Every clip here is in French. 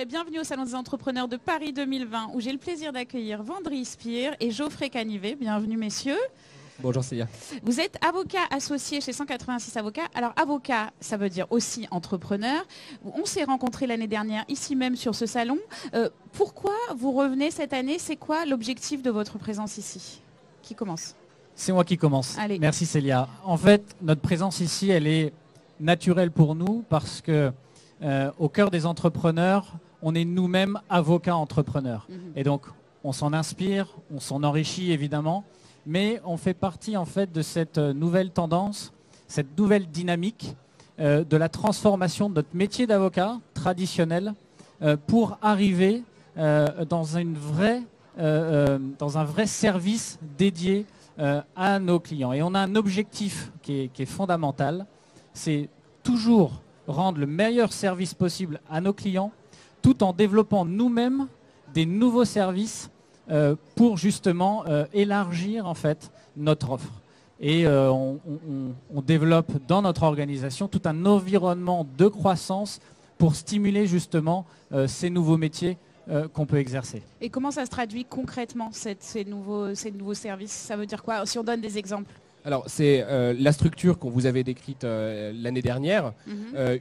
et bienvenue au Salon des entrepreneurs de Paris 2020 où j'ai le plaisir d'accueillir Vendry Spire et Geoffrey Canivet. Bienvenue messieurs. Bonjour Célia. Vous êtes avocat associé chez 186 avocats. Alors avocat, ça veut dire aussi entrepreneur. On s'est rencontrés l'année dernière ici même sur ce salon. Pourquoi vous revenez cette année? C'est quoi l'objectif de votre présence ici? Qui commence? C'est moi qui commence. Allez. Merci Célia. En fait, notre présence ici, elle est naturelle pour nous parce que au cœur des entrepreneurs, on est nous-mêmes avocats entrepreneurs. Et donc, on s'en inspire, on s'en enrichit évidemment, mais on fait partie en fait de cette nouvelle tendance, cette nouvelle dynamique de la transformation de notre métier d'avocat traditionnel pour arriver dans un vrai service dédié à nos clients. Et on a un objectif qui est fondamental, c'est toujours rendre le meilleur service possible à nos clients, tout en développant nous-mêmes des nouveaux services pour justement élargir en fait notre offre. Et on développe dans notre organisation tout un environnement de croissance pour stimuler justement ces nouveaux métiers qu'on peut exercer. Et comment ça se traduit concrètement, ces nouveaux services? Ça veut dire quoi si on donne des exemples? Alors c'est la structure qu'on vous avait décrite l'année dernière,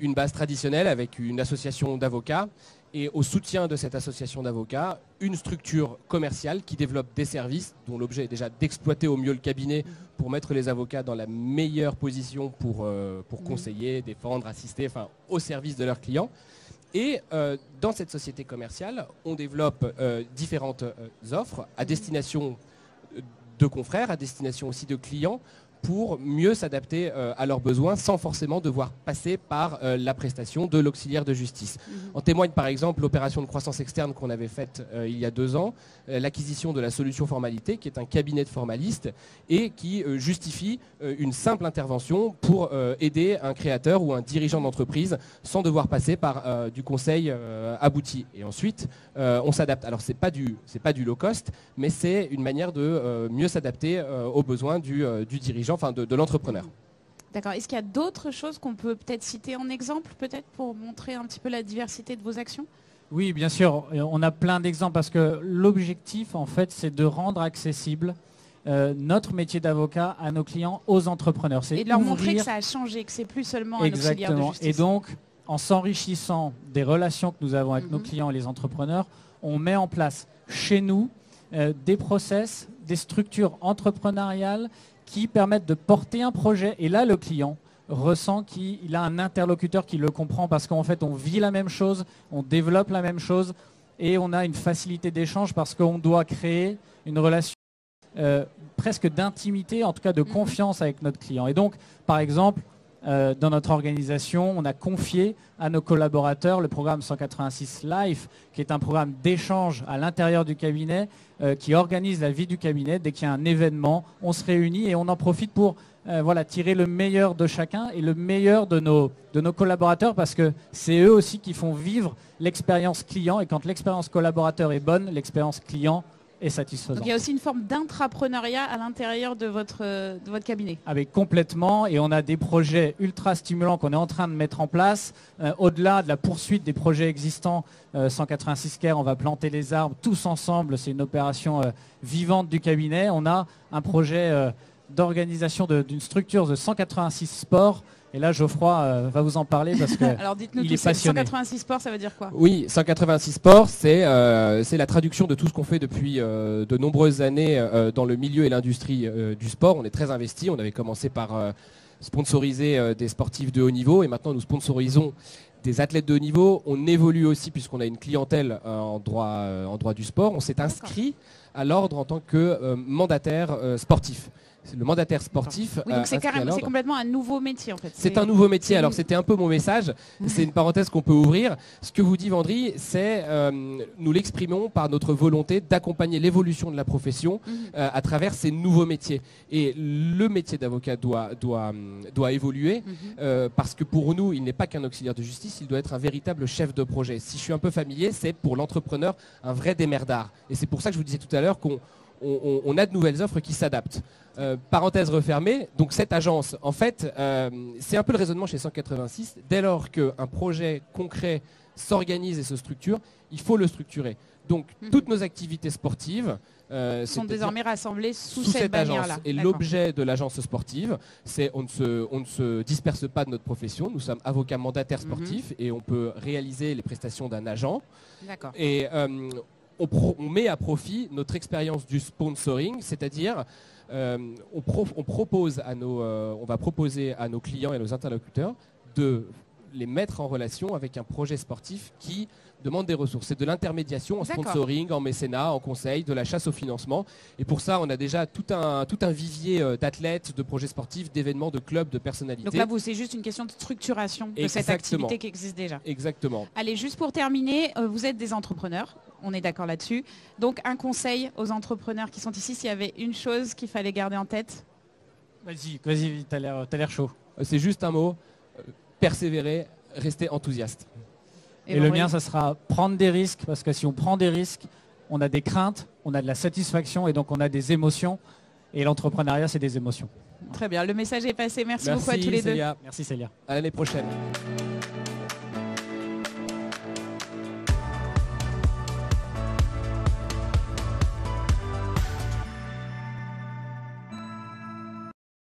une base traditionnelle avec une association d'avocats et au soutien de cette association d'avocats, une structure commerciale qui développe des services dont l'objet est déjà d'exploiter au mieux le cabinet pour mettre les avocats dans la meilleure position pour conseiller, défendre, assister, enfin au service de leurs clients. Et dans cette société commerciale, on développe différentes offres à destination de confrères, à destination aussi de clients, pour mieux s'adapter à leurs besoins sans forcément devoir passer par la prestation de l'auxiliaire de justice. En témoigne par exemple l'opération de croissance externe qu'on avait faite il y a 2 ans, l'acquisition de la solution formalité qui est un cabinet de formalistes et qui justifie une simple intervention pour aider un créateur ou un dirigeant d'entreprise sans devoir passer par du conseil abouti. Et ensuite on s'adapte. Alors c'est pas du low cost, mais c'est une manière de mieux s'adapter aux besoins du dirigeant, enfin de l'entrepreneur. D'accord. Est-ce qu'il y a d'autres choses qu'on peut peut-être citer en exemple, peut-être pour montrer un petit peu la diversité de vos actions? Oui, bien sûr. On a plein d'exemples parce que l'objectif, en fait, c'est de rendre accessible notre métier d'avocat à nos clients, aux entrepreneurs. Et de leur montrer que ça a changé, que c'est plus seulement un auxiliaire de justice. Et donc, en s'enrichissant des relations que nous avons avec nos clients et les entrepreneurs, on met en place chez nous des process, des structures entrepreneuriales qui permettent de porter un projet. Et là, le client ressent qu'il a un interlocuteur qui le comprend parce qu'en fait, on vit la même chose, on développe la même chose et on a une facilité d'échange parce qu'on doit créer une relation presque d'intimité, en tout cas de confiance avec notre client. Et donc, par exemple, dans notre organisation, on a confié à nos collaborateurs le programme 186 Life, qui est un programme d'échange à l'intérieur du cabinet, qui organise la vie du cabinet. Dès qu'il y a un événement, on se réunit et on en profite pour tirer le meilleur de chacun et le meilleur de nos collaborateurs, parce que c'est eux aussi qui font vivre l'expérience client. Et quand l'expérience collaborateur est bonne, l'expérience client est satisfaisante. Donc il y a aussi une forme d'intrapreneuriat à l'intérieur de votre cabinet. Avec complètement, et on a des projets ultra stimulants qu'on est en train de mettre en place. Au-delà de la poursuite des projets existants, 186 Care, on va planter les arbres tous ensemble. C'est une opération vivante du cabinet. On a un projet d'organisation d'une structure de 186 sports. Et là, Geoffroy va vous en parler parce que alors dites-nous il est passionné. 186 sports, ça veut dire quoi? Oui, 186 sports, c'est la traduction de tout ce qu'on fait depuis de nombreuses années dans le milieu et l'industrie du sport. On est très investi. On avait commencé par sponsoriser des sportifs de haut niveau et maintenant nous sponsorisons des athlètes de haut niveau. On évolue aussi puisqu'on a une clientèle en droit du sport. On s'est inscrit à l'ordre en tant que mandataire sportif. Le mandataire sportif. Oui, donc c'est complètement un nouveau métier en fait. C'est un nouveau métier. Alors c'était un peu mon message. C'est une parenthèse qu'on peut ouvrir. Ce que vous dit Vendry, c'est nous l'exprimons par notre volonté d'accompagner l'évolution de la profession à travers ces nouveaux métiers. Et le métier d'avocat doit évoluer parce que pour nous, il n'est pas qu'un auxiliaire de justice, il doit être un véritable chef de projet. Si je suis un peu familier, c'est pour l'entrepreneur un vrai démerdard. Et c'est pour ça que je vous disais tout à l'heure qu'on a de nouvelles offres qui s'adaptent. Parenthèse refermée, donc cette agence, en fait, c'est un peu le raisonnement chez 186. Dès lors qu'un projet concret s'organise et se structure, il faut le structurer. Donc toutes nos activités sportives sont désormais rassemblées sous cette bannière-là. agence. Et l'objet de l'agence sportive, c'est on ne se disperse pas de notre profession. Nous sommes avocats mandataires sportifs et on peut réaliser les prestations d'un agent. Et on met à profit notre expérience du sponsoring, c'est-à-dire on va proposer à nos clients et à nos interlocuteurs de les mettre en relation avec un projet sportif qui demande des ressources. C'est de l'intermédiation en sponsoring, en mécénat, en conseil, de la chasse au financement. Et pour ça, on a déjà tout un vivier d'athlètes, de projets sportifs, d'événements, de clubs, de personnalités. Donc là, c'est juste une question de structuration de cette activité qui existe déjà. Exactement. Allez, juste pour terminer, vous êtes des entrepreneurs, on est d'accord là-dessus. Donc un conseil aux entrepreneurs qui sont ici, s'il y avait une chose qu'il fallait garder en tête. Vas-y, t'as l'air chaud. C'est juste un mot, persévérer, rester enthousiaste. Et le mien, ça sera prendre des risques, parce que si on prend des risques, on a des craintes, on a de la satisfaction et donc on a des émotions. Et l'entrepreneuriat, c'est des émotions. Très bien, le message est passé. Merci beaucoup à tous les deux. Merci Célia. À l'année prochaine.